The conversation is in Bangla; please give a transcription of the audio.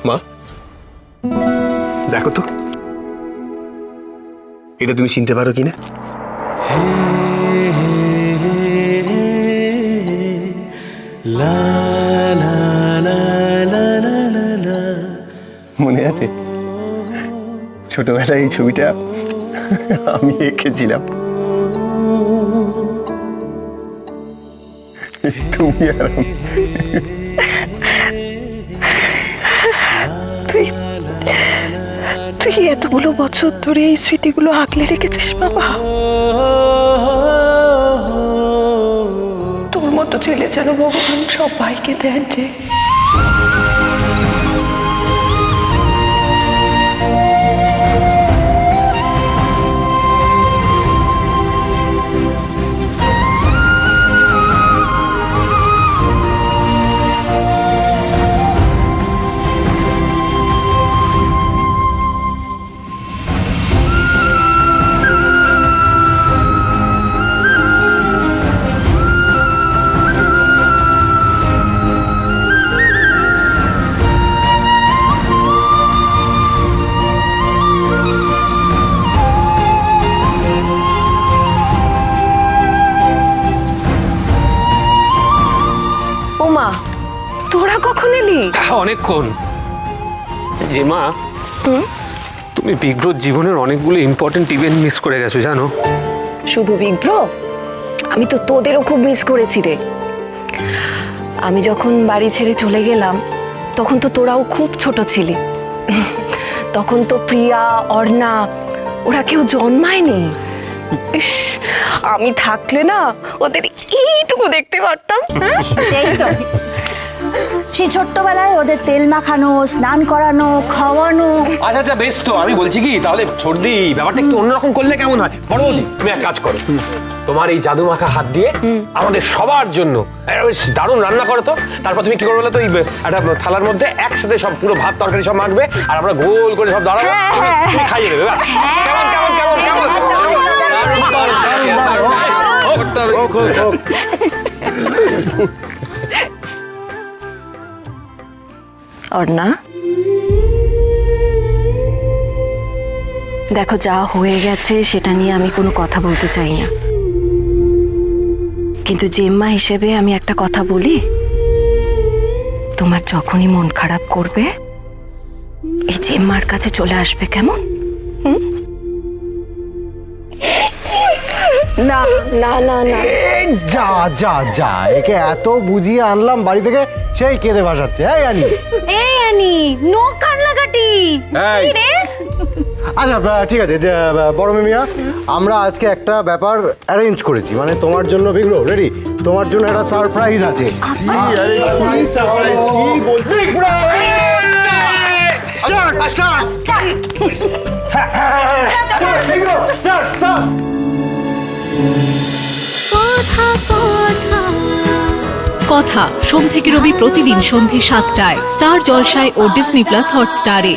মা দেখো তো এটা তুমি চিনতে পারো কিনা? মনে আছে ছোটবেলায় এই ছবিটা আমি এঁকেছিলাম, তুমি আর আমি। তুই এতগুলো বছর ধরে এই স্মৃতিগুলো আগলে রেখেছিস বাবা। তোর মতো ছেলে যেন ভগবান সবাইকে দেন রে। ওমা, তোরা কখন এলি? অনেকক্ষণ। যে মা, তুমি বিগ্রহ জীবনের অনেকগুলো ইম্পর্টেন্ট ইভেন্ট মিস করে গেছো জানো। শুধু বিগ্রহ, আমি তো তোদেরও খুব মিস করেছি রে। আমি যখন বাড়ি ছেড়ে চলে গেলাম তখন তো তোরাও খুব ছোট ছিলি। তখন তো প্রিয়া, অর্ণা ওরা কেউ জন্মায়নি। ইস, আমি থাকলে না ওদের এইটুকু দেখতে পারতাম। সেই তো, সেই ছোট্টবেলায় ওদের তেল মাখানো, স্নান করানো, খাওয়ানো। আচ্ছা আচ্ছা বেশ, তো আমি বলছি কি তাহলে সর্দি ব্যাপারটা একটু অন্যরকম করলে কেমন হয়? বড় বৌদি তুমি এক কাজ করো, তোমার এই জাদু মাখা হাত দিয়ে আমাদের সবার জন্য বেশ দারুণ রান্না করো তো। তারপর তুমি কি করবে বলো তো, এই একটা থালার মধ্যে একসাথে সব পুরো ভাত তরকারি সব মাখবে আর আমরা গোল করে সব দাঁড়াবো, তুমি খাইয়ে দেবে। ব্যাস। কেমন কেমন কেমন কেমন অর্ণা, দেখো যা হয়ে গেছে সেটা নিয়ে আমি কোনো কথা বলতে চাই না, কিন্তু জেম্মা হিসেবে আমি একটা কথা বলি, তোমার যখনই মন খারাপ করবে এই জেম্মার কাছে চলে আসবে, কেমন? না না না না, যা যা যা, একে এত বুঝিয়ে আনলাম বাড়ি থেকে, সেই কেঁদে ভাসাচ্ছে। এই আনি, এই আনি, নো কান্নাকাটি। কি রে? আচ্ছা ঠিক আছে, যে বড় মিয়া, আমরা আজকে একটা ব্যাপার অ্যারেঞ্জ করেছি, মানে তোমার জন্য বিগ্রহ রেডি, তোমার জন্য একটা সারপ্রাইজ আছে। স্টার্ট স্টার্ট কথা সোম থেকে রবি প্রতিদিন সন্ধে ৭টায় স্টার জলসায় ও ডিজনি প্লাস হটস্টারে।